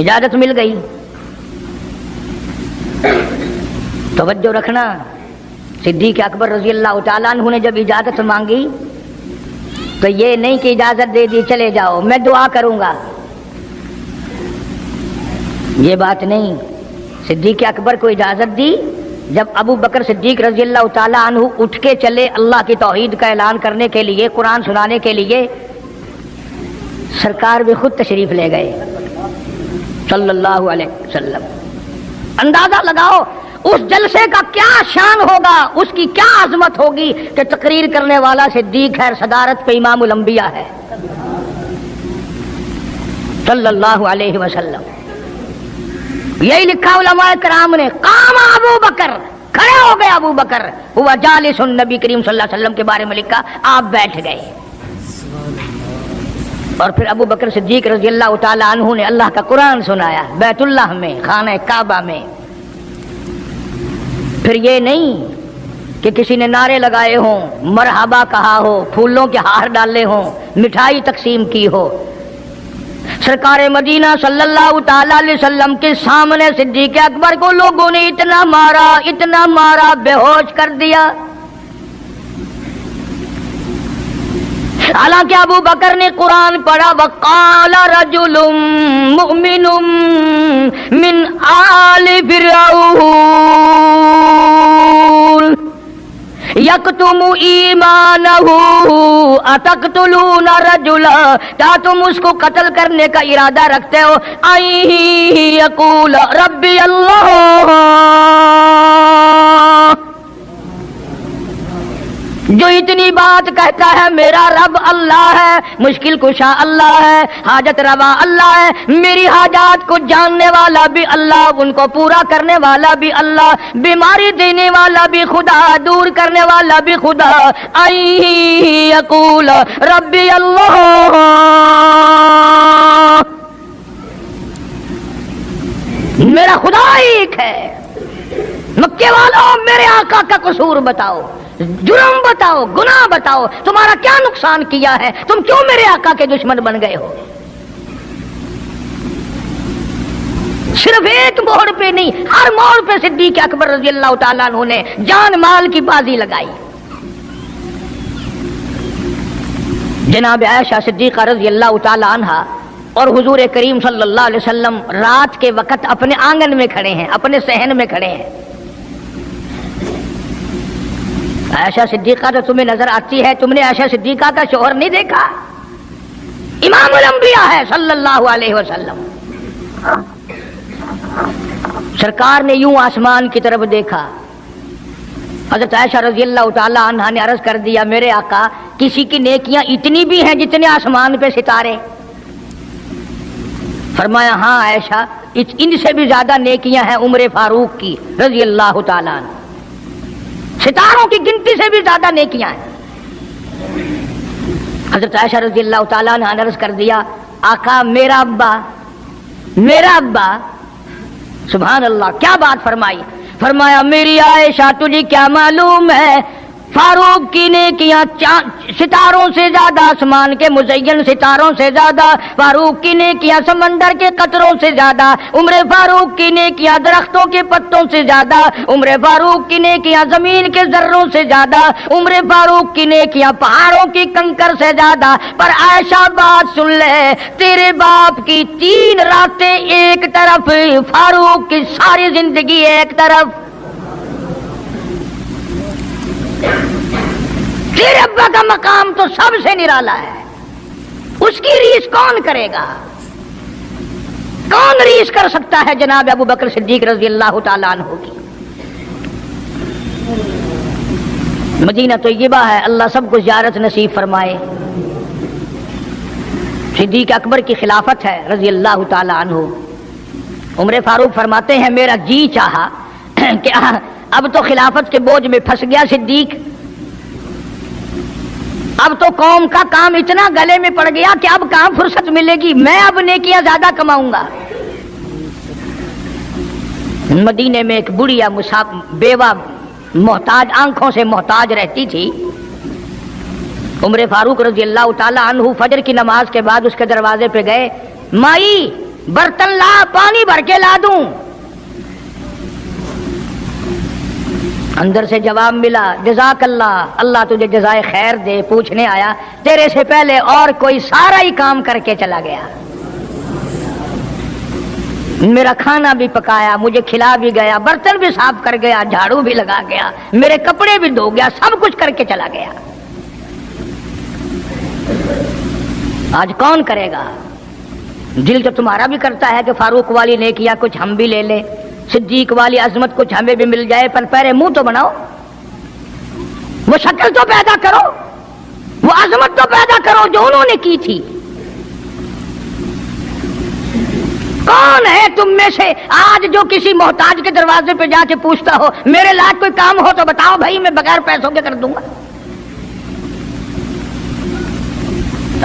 اجازت مل گئی، توجہ رکھنا۔ صدیق اکبر رضی اللہ تعالیٰ عنہ نے جب اجازت مانگی تو یہ نہیں کہ اجازت دے دی چلے جاؤ میں دعا کروں گا، یہ بات نہیں۔ صدیق اکبر کو اجازت دی، جب ابو بکر صدیق رضی اللہ تعالیٰ عنہ اٹھ کے چلے اللہ کی توحید کا اعلان کرنے کے لیے، قرآن سنانے کے لیے، سرکار بھی خود تشریف لے گئے صلی اللہ علیہ وسلم۔ اندازہ لگاؤ اس جلسے کا کیا شان ہوگا، اس کی کیا عظمت ہوگی کہ تقریر کرنے والا صدیق ہے، صدارت پہ امام الانبیاء ہے صلی اللہ علیہ وسلم۔ یہی لکھا علماء کرام نے، قام ابو بکر، کھڑے ہو گئے ابو بکر، ہوا جالس نبی کریم صلی اللہ علیہ وسلم کے بارے میں لکھا آپ بیٹھ گئے۔ اور پھر ابو بکر صدیق رضی اللہ تعالیٰ عنہ نے اللہ کا قرآن سنایا بیت اللہ میں، خانہ کعبہ میں۔ پھر یہ نہیں کہ کسی نے نعرے لگائے ہوں، مرحبا کہا ہو، پھولوں کے ہار ڈالے ہوں، مٹھائی تقسیم کی ہو۔ سرکار مدینہ صلی اللہ تعالی علیہ وسلم کے سامنے صدیق اکبر کو لوگوں نے اتنا مارا بے ہوش کر دیا۔ حالانکہ ابو بکر نے قرآن پڑھا، وقال رجل مؤمن من آل فرعون یکتم ایمانہ اتقتلون رجلا، کیا تم اس کو قتل کرنے کا ارادہ رکھتے ہو؟ یقول ربی اللہ، جو اتنی بات کہتا ہے میرا رب اللہ ہے، مشکل کشا اللہ ہے، حاجت روا اللہ ہے، میری حاجات کو جاننے والا بھی اللہ، ان کو پورا کرنے والا بھی اللہ، بیماری دینے والا بھی خدا، دور کرنے والا بھی خدا۔ یقول ربی اللہ، میرا خدا ایک ہے۔ مکے والوں میرے آقا کا قصور بتاؤ، جرم بتاؤ، گناہ بتاؤ، تمہارا کیا نقصان کیا ہے؟ تم کیوں میرے آقا کے دشمن بن گئے ہو؟ صرف ایک موڑ پہ نہیں، ہر موڑ پہ صدیق اکبر رضی اللہ تعالیٰ عنہ نے جان مال کی بازی لگائی۔ جناب عائشہ صدیقہ رضی اللہ تعالیٰ عنہ اور حضور کریم صلی اللہ علیہ وسلم رات کے وقت اپنے آنگن میں کھڑے ہیں، اپنے صحن میں کھڑے ہیں۔ عائشہ صدیقہ تو تمہیں نظر آتی ہے، تم نے عائشہ صدیقہ کا شوہر نہیں دیکھا؟ امام الانبیاء ہے صلی اللہ علیہ وسلم۔ سرکار نے یوں آسمان کی طرف دیکھا، حضرت عائشہ رضی اللہ تعالی عنہا نے عرض کر دیا میرے آقا کسی کی نیکیاں اتنی بھی ہیں جتنے آسمان پہ ستارے؟ فرمایا ہاں عائشہ، ان سے بھی زیادہ نیکیاں ہیں عمر فاروق کی رضی اللہ تعالیٰ عنہ، ستاروں کی گنتی سے بھی زیادہ نیکیاں ہیں۔ حضرت عائشہ رضی اللہ تعالیٰ عنہ نے عرض کر دیا آقا میرا ابا، سبحان اللہ، کیا بات فرمائی؟ فرمایا میری عائشہ تجھے کیا معلوم ہے فاروق کی نیکیاں ستاروں سے زیادہ، آسمان کے مزین ستاروں سے زیادہ، فاروق کی نیکیاں سمندر کے قطروں سے زیادہ، عمر فاروق کی نیکیاں درختوں کے پتوں سے زیادہ، عمر فاروق کی نیکیاں زمین کے ذروں سے زیادہ، عمر فاروق کی نیکیاں پہاڑوں کی کنکر سے زیادہ۔ پر عائشہ بات سن لے، تیرے باپ کی 3 راتیں ایک طرف، فاروق کی ساری زندگی ایک طرف۔ تیرے ابا کا مقام تو سب سے نرالا ہے، اس کی ریس کون کرے گا؟ کون ریس کر سکتا ہے جناب ابو بکر صدیق رضی اللہ تعالیٰ عنہ کی؟ مدینہ طیبہ ہے، اللہ سب کو زیارت نصیب فرمائے۔ صدیق اکبر کی خلافت ہے رضی اللہ تعالیٰ عنہ۔ عمر فاروق فرماتے ہیں میرا جی چاہا کہ اب تو خلافت کے بوجھ میں پھنس گیا صدیق، اب تو قوم کا کام اتنا گلے میں پڑ گیا کہ اب کہاں فرصت ملے گی، میں اب نیکیاں زیادہ کماؤں گا۔ مدینے میں ایک بڑھیا بیوہ محتاج، آنکھوں سے محتاج رہتی تھی۔ عمر فاروق رضی اللہ تعالی عنہ فجر کی نماز کے بعد اس کے دروازے پہ گئے، مائی برتن لا، پانی بھر کے لا دوں؟ اندر سے جواب ملا جزاک اللہ، اللہ تجھے جزائے خیر دے، پوچھنے آیا تیرے سے پہلے اور کوئی سارا ہی کام کر کے چلا گیا، میرا کھانا بھی پکایا، مجھے کھلا بھی گیا، برتن بھی صاف کر گیا، جھاڑو بھی لگا گیا، میرے کپڑے بھی دھو گیا، سب کچھ کر کے چلا گیا۔ آج کون کرے گا؟ دل تو تمہارا بھی کرتا ہے کہ فاروق والی نے کیا کچھ ہم بھی لے لیں، صدیق والی عظمت کچھ ہمیں بھی مل جائے، پر پہلے منہ تو بناؤ، وہ شکل تو پیدا کرو، وہ عظمت تو پیدا کرو جو انہوں نے کی تھی۔ کون ہے تم میں سے آج جو کسی محتاج کے دروازے پہ جا کے پوچھتا ہو میرے لائق کوئی کام ہو تو بتاؤ بھائی، میں بغیر پیسوں کے کر دوں گا؟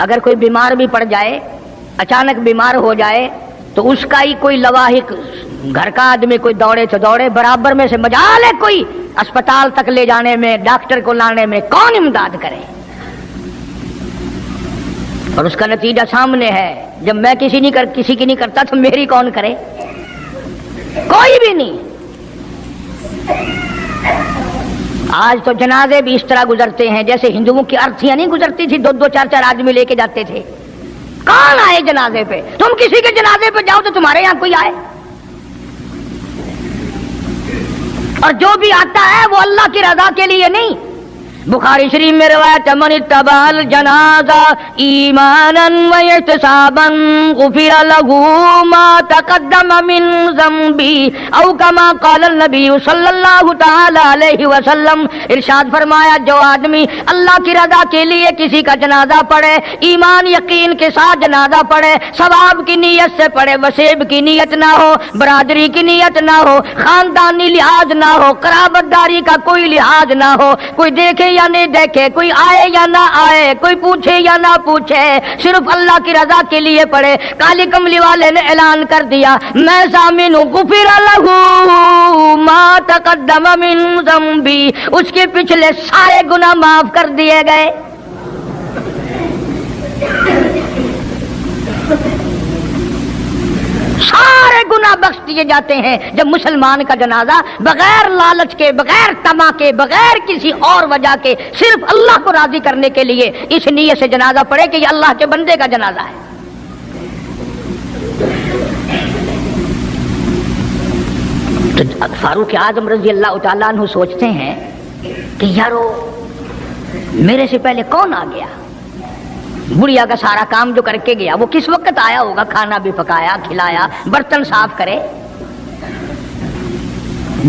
اگر کوئی بیمار بھی پڑ جائے، اچانک بیمار ہو جائے، تو اس کا ہی کوئی لواحق، گھر کا آدمی کوئی دوڑے تو دوڑے، برابر میں سے مجال ہے کوئی اسپتال تک لے جانے میں، ڈاکٹر کو لانے میں، کون امداد کرے؟ اور اس کا نتیجہ سامنے ہے، جب میں کسی کی نہیں کرتا تو میری کون کرے؟ کوئی بھی نہیں۔ آج تو جنازے بھی اس طرح گزرتے ہیں جیسے ہندوؤں کی ارتھیاں نہیں گزرتی تھی، 2 4 آدمی لے کے جاتے تھے۔ کون آئے جنازے پہ؟ تم کسی کے جنازے پہ جاؤ تو تمہارے یہاں کوئی آئے؟ اور جو بھی آتا ہے وہ اللہ کی رضا کے لیے نہیں. بخاری شریف میں روایت من اتبع الجنازہ ایمانا و احتسابا غفر له ما تقدم من ذنبی او کما قال النبی صلی اللہ تعالی علیہ وسلم. ارشاد فرمایا جو آدمی اللہ کی رضا کے لیے کسی کا جنازہ پڑھے, ایمان یقین کے ساتھ جنازہ پڑھے, ثواب کی نیت سے پڑھے, وسیب کی نیت نہ ہو, برادری کی نیت نہ ہو, خاندانی لحاظ نہ ہو, قرابت داری کا کوئی لحاظ نہ ہو, کوئی دیکھے یا نہیں دیکھے, کوئی آئے یا نہ آئے, کوئی پوچھے یا نہ پوچھے, صرف اللہ کی رضا کے لیے پڑھے. کالی کملی والے نے اعلان کر دیا میں ضامن ہوں, غفر لہ ما تقدم من ذنبی, اس کے پچھلے سارے گناہ معاف کر دیے گئے. سارے گناہ بخش دیے جاتے ہیں جب مسلمان کا جنازہ بغیر لالچ کے, بغیر طمع کے, بغیر کسی اور وجہ کے, صرف اللہ کو راضی کرنے کے لیے اس نیت سے جنازہ پڑھے کہ یہ اللہ کے بندے کا جنازہ ہے. تو فاروق اعظم رضی اللہ تعالیٰ عنہ سوچتے ہیں کہ یارو میرے سے پہلے کون آ گیا, بڑھیا کا سارا کام جو کر کے گیا وہ کس وقت آیا ہوگا, کھانا بھی پکایا, کھلایا, برتن صاف کرے.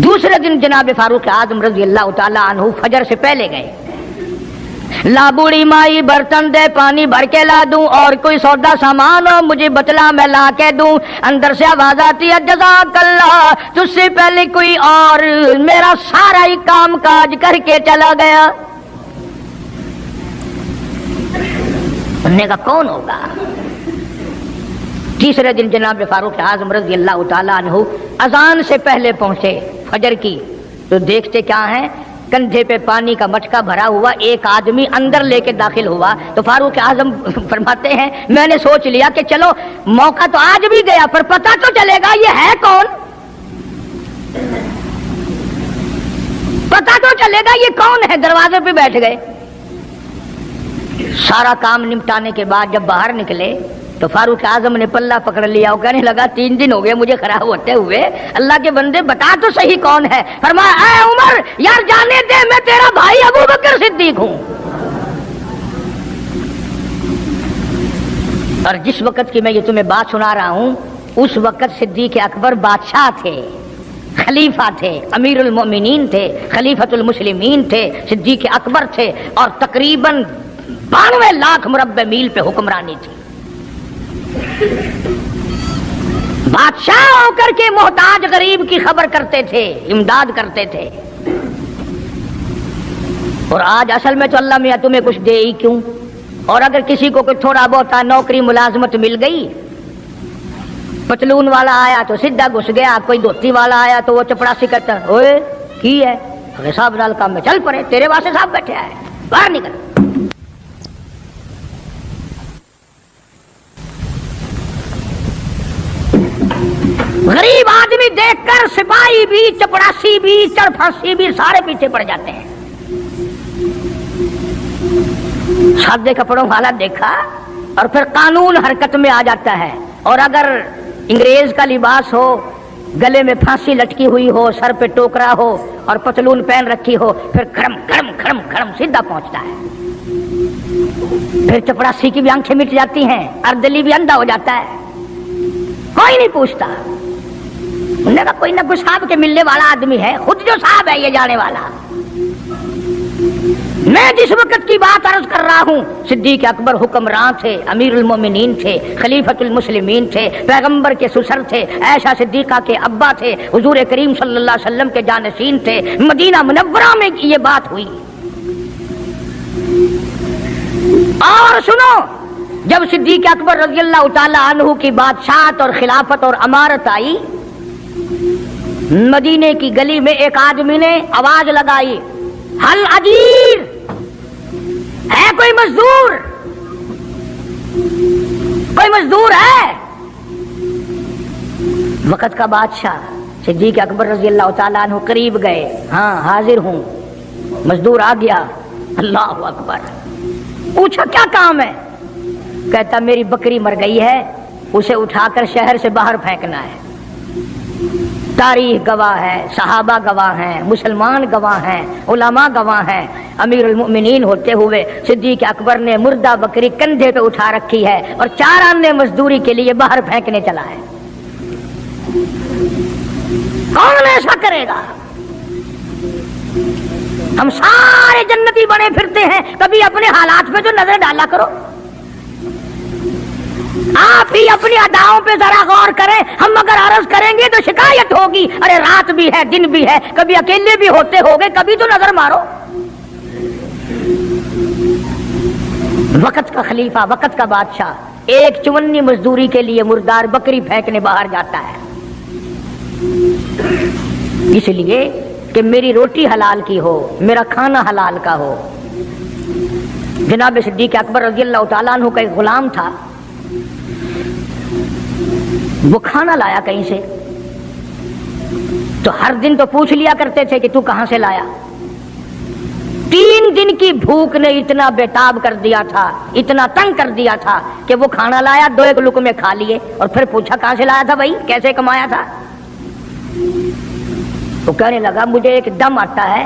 دوسرے دن جناب فاروق اعظم رضی اللہ تعالیٰ عنہ فجر سے پہلے گئے. لا بوڑھی مائی برتن دے, پانی بھر کے لا دوں, اور کوئی سودا سامان ہو مجھے بتلا میں لا کے دوں. اندر سے آواز آتی ہے جزاک اللہ, تجھ سے پہلے کوئی اور میرا سارا ہی کام کاج کر کے چلا گیا. انہوں نے کہا کون ہوگا؟ تیسرے دن جناب فاروق اعظم رضی اللہ تعالیٰ عنہ اذان سے پہلے پہنچے فجر کی, تو دیکھتے کیا ہیں, کندھے پہ پانی کا مٹکا بھرا ہوا ایک آدمی اندر لے کے داخل ہوا. تو فاروق اعظم فرماتے ہیں میں نے سوچ لیا کہ چلو موقع تو آج بھی گیا, پر پتہ تو چلے گا یہ ہے کون, پتہ تو چلے گا یہ کون ہے. دروازے پہ بیٹھ گئے. سارا کام نمٹانے کے بعد جب باہر نکلے تو فاروق اعظم نے پلہ پکڑ لیا اور کہنے لگا 3 دن ہو گئے مجھے خراب ہوتے ہوئے, اللہ کے بندے بتا تو صحیح کون ہے. فرمایا اے عمر یار جانے دے, میں تیرا بھائی ابو بکر صدیق ہوں. اور جس وقت کی میں یہ تمہیں بات سنا رہا ہوں اس وقت صدیق اکبر بادشاہ تھے, خلیفہ تھے, امیر المومنین تھے, خلیفۃ المسلمین تھے, صدیق اکبر تھے, اور تقریباً 92 لاکھ مربع میل پہ حکمرانی تھی. بادشاہ ہو کر کے محتاج غریب کی خبر کرتے تھے, امداد کرتے تھے. اور آج اصل میں تو اللہ میاں تمہیں کچھ دے ہی کیوں, اور اگر کسی کو کوئی تھوڑا بہت نوکری ملازمت مل گئی, پتلون والا آیا تو سیدھا گھس گیا, کوئی دھوتی والا آیا تو وہ چپڑاسی کرتا اوئے کی ہے صاحب نال کام میں چل پڑے, تیرے واسطے صاحب بیٹھے آئے, باہر نکل. غریب آدمی دیکھ کر سپاہی بھی, چپڑاسی بھی, چڑپھاسی بھی سارے پیچھے پڑ جاتے ہیں. سادے کپڑوں والا دیکھا اور پھر قانون حرکت میں آ جاتا ہے. اور اگر انگریز کا لباس ہو, گلے میں پھانسی لٹکی ہوئی ہو, سر پہ ٹوکرا ہو اور پتلون پہن رکھی ہو, پھر کھڑم کھڑم کھڑم کھڑم سیدھا پہنچتا ہے. پھر چپڑاسی کی بھی آنکھیں مٹ جاتی ہیں, اردلی بھی اندھا ہو جاتا ہے, کوئی نہیں پوچھتا. انہوں نے کہا کوئی نہ کوئی صاحب کے ملنے والا آدمی ہے, خود جو صاحب ہے یہ جانے والا. میں جس وقت کی بات عرض کر رہا ہوں صدیق اکبر حکمران تھے, امیر المومنین تھے, خلیفۃ المسلمین تھے, پیغمبر کے سسر تھے, عائشہ صدیقہ کے ابا تھے, حضور کریم صلی اللہ علیہ وسلم کے جانشین تھے. مدینہ منورہ میں یہ بات ہوئی. اور سنو, جب صدیق اکبر رضی اللہ تعالی عنہ کی بادشاہت اور خلافت اور امارت آئی, مدینے کی گلی میں ایک آدمی نے آواز لگائی حل اجیر, ہے کوئی مزدور, کوئی مزدور ہے. وقت کا بادشاہ صدیق اکبر رضی اللہ تعالیٰ عنہ قریب گئے, ہاں حاضر ہوں. مزدور آ گیا, اللہ اکبر. پوچھا کیا کام ہے؟ کہتا میری بکری مر گئی ہے, اسے اٹھا کر شہر سے باہر پھینکنا ہے. تاریخ گواہ ہے، صحابہ گواہ ہیں، مسلمان گواہ ہیں، علماء گواہ ہیں، امیر المؤمنین ہوتے ہوئے صدیق اکبر نے مردہ بکری کندھے پہ اٹھا رکھی ہے اور 4 آنے مزدوری کے لیے باہر پھینکنے چلا ہے۔ کون ایسا کرے گا؟ ہم سارے جنتی بنے پھرتے ہیں، کبھی اپنے حالات پہ تو نظر ڈالا کرو، آپ ہی اپنی اداؤں پہ ذرا غور کریں۔ ہم اگر عرض کریں گے تو شکایت ہوگی، ارے رات بھی ہے دن بھی ہے، کبھی اکیلے بھی ہوتے ہوگے، کبھی تو نظر مارو۔ وقت کا خلیفہ، وقت کا بادشاہ 1 چونی مزدوری کے لیے مردار بکری پھینکنے باہر جاتا ہے، اس لیے کہ میری روٹی حلال کی ہو، میرا کھانا حلال کا ہو۔ جناب صدیق اکبر رضی اللہ تعالیٰ عنہ کا ایک غلام تھا، وہ کھانا لایا کہیں سے، تو ہر دن تو پوچھ لیا کرتے تھے کہ تو کہاں سے لایا۔ 3 دن کی بھوک نے اتنا بےتاب کر دیا تھا، اتنا تنگ کر دیا تھا کہ وہ کھانا لایا، 2 لقمے کھا لیے اور پھر پوچھا کہاں سے لایا تھا بھائی، کیسے کمایا تھا؟ وہ کہنے لگا مجھے ایک دم آتا ہے،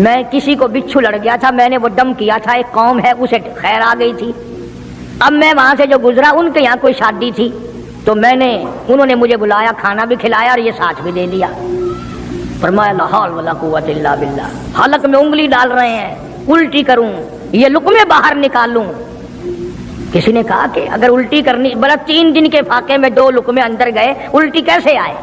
میں کسی کو بچھو لڑ گیا تھا، میں نے وہ دم کیا تھا، ایک قوم ہے اسے خیر آ گئی تھی، اب میں وہاں سے جو گزرا ان کے یہاں کوئی شادی تھی تو انہوں نے مجھے بلایا، کھانا بھی کھلایا اور یہ ساتھ بھی دے دیا۔ فرمایا لا حول ولا قوت الا باللہ، حلق میں انگلی ڈال رہے ہیں، الٹی کروں، یہ لقمے باہر نکالوں۔ کسی نے کہا کہ اگر الٹی کرنی، بلا 3 دن کے فاقے میں 2 لقمے اندر گئے، الٹی کیسے آئے؟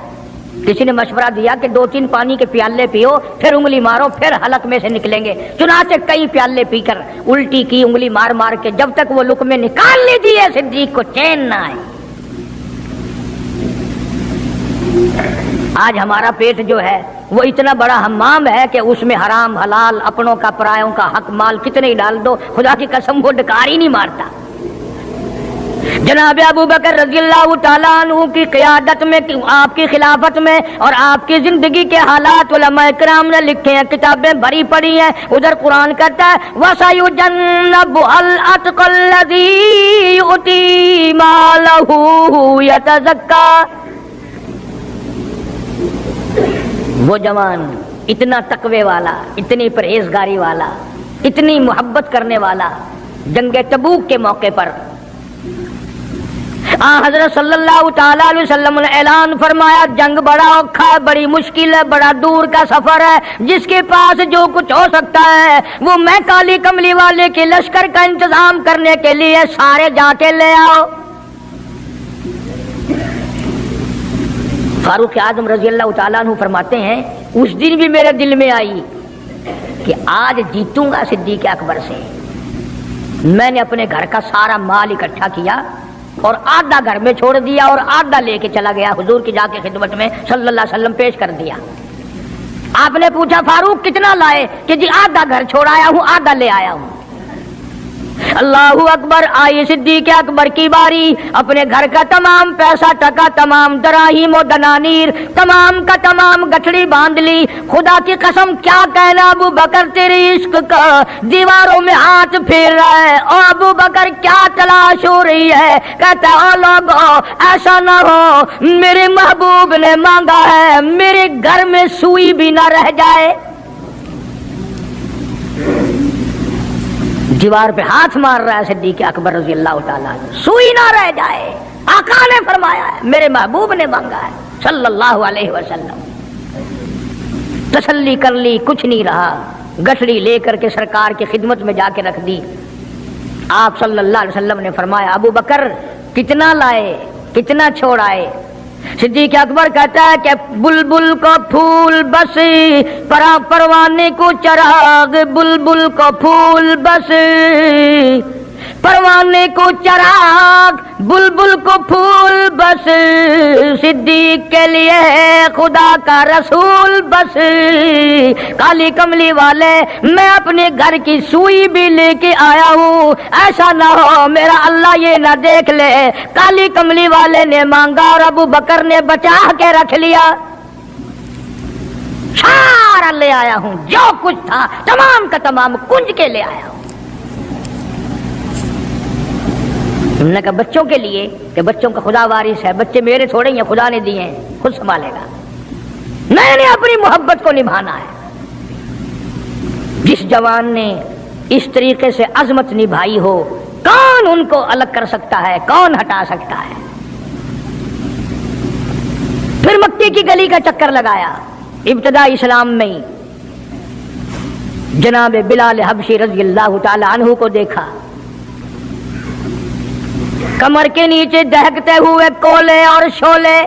کسی نے مشورہ دیا کہ 2-3 پانی کے پیالے پیو، پھر انگلی مارو، پھر حلق میں سے نکلیں گے۔ چنانچہ کئی پیالے پی کر الٹی کی، انگلی مار مار کے، جب تک وہ لقمے نکال لی دیے صدیق کو چین نہ آئے۔ آج ہمارا پیٹ جو ہے وہ اتنا بڑا حمام ہے کہ اس میں حرام حلال، اپنوں کا پرایوں کا حق مال کتنے ہی ڈال دو، خدا کی قسم وہ ڈکار ہی نہیں مارتا۔ جناب ابو بکر رضی اللہ تعالیٰ عنہ کی قیادت میں، آپ کی خلافت میں اور آپ کی زندگی کے حالات علماء کرام نے لکھے ہیں، کتابیں بھری پڑی ہیں۔ ادھر قرآن کہتا ہے وَسَيُجَنَّبُهَا الْأَتْقَى الَّذِي يُؤْتِي مَالَهُ يَتَزَكَّى۔ وہ جوان اتنا تقوی والا، اتنی پرہیزگاری والا، اتنی محبت کرنے والا، جنگ تبوک کے موقع پر حضرت صلی اللہ تعالیٰ علیہ وسلم نے اعلان فرمایا جنگ بڑا اوکھا ہے، بڑی مشکل ہے، بڑا دور کا سفر ہے، جس کے پاس جو کچھ ہو سکتا ہے وہ میں کالی کملی والے کے لشکر کا انتظام کرنے کے لیے سارے جا کے لے آؤ۔ فاروق اعظم رضی اللہ تعالیٰ عنہ فرماتے ہیں اس دن بھی میرے دل میں آئی کہ آج جیتوں گا صدیق اکبر سے۔ میں نے اپنے گھر کا سارا مال اکٹھا کیا اور آدھا گھر میں چھوڑ دیا اور آدھا لے کے چلا گیا، حضور کی جا کے خدمت میں صلی اللہ علیہ وسلم پیش کر دیا۔ آپ نے پوچھا فاروق کتنا لائے؟ کہ جی آدھا گھر چھوڑایا ہوں، آدھا لے آیا ہوں۔ اللہ اکبر، آئی صدیق اکبر کی باری، اپنے گھر کا تمام پیسہ ٹکا، تمام دراہیم و دنانیر، تمام کا تمام گٹھڑی باندھ لی۔ خدا کی قسم کیا کہنا ابو بکر تیری عشق کا، دیواروں میں ہاتھ پھیر رہا ہے، اور ابو بکر کیا تلاش ہو رہی ہے؟ کہتا ہے او لوگو ایسا نہ ہو میرے محبوب نے مانگا ہے میرے گھر میں سوئی بھی نہ رہ جائے۔ دیوار پہ ہاتھ مار رہا ہے صدیق اکبر رضی اللہ تعالیٰ عنہ، سوئی نہ رہ جائے۔ آقا نے فرمایا ہے، میرے محبوب نے مانگا ہے صلی اللہ علیہ وسلم۔ تسلی کر لی، کچھ نہیں رہا، گٹھڑی لے کر کے سرکار کی خدمت میں جا کے رکھ دی۔ آپ صلی اللہ علیہ وسلم نے فرمایا ابو بکر کتنا لائے، کتنا چھوڑ آئے؟ صدیق اکبر کہتا ہے کہ بلبل کو پھول بس پروانے کو چراغ، بلبل کو پھول بس پروانے کو چراغ، بلبل کو پھول بس صدیق کے لیے خدا کا رسول بس۔ کالی کملی والے میں اپنے گھر کی سوئی بھی لے کے آیا ہوں، ایسا نہ ہو میرا اللہ یہ نہ دیکھ لے کالی کملی والے نے مانگا اور ابو بکر نے بچا کے رکھ لیا۔ سارا لے آیا ہوں، جو کچھ تھا تمام کا تمام کنج کے لے آیا ہوں۔ انہوں نے کہا بچوں کے لیے کہ بچوں کا خدا وارث ہے، بچے میرے تھوڑے ہیں، خدا نے دیے ہیں، خود سنبھالے گا۔ میں نے اپنی محبت کو نبھانا ہے۔ جس جوان نے اس طریقے سے عظمت نبھائی ہو، کون ان کو الگ کر سکتا ہے، کون ہٹا سکتا ہے؟ پھر مکی کی گلی کا چکر لگایا، ابتدا اسلام میں ہی جناب بلال حبشی رضی اللہ تعالی عنہ کو دیکھا، کمر کے نیچے دہکتے ہوئے کولے اور شولے،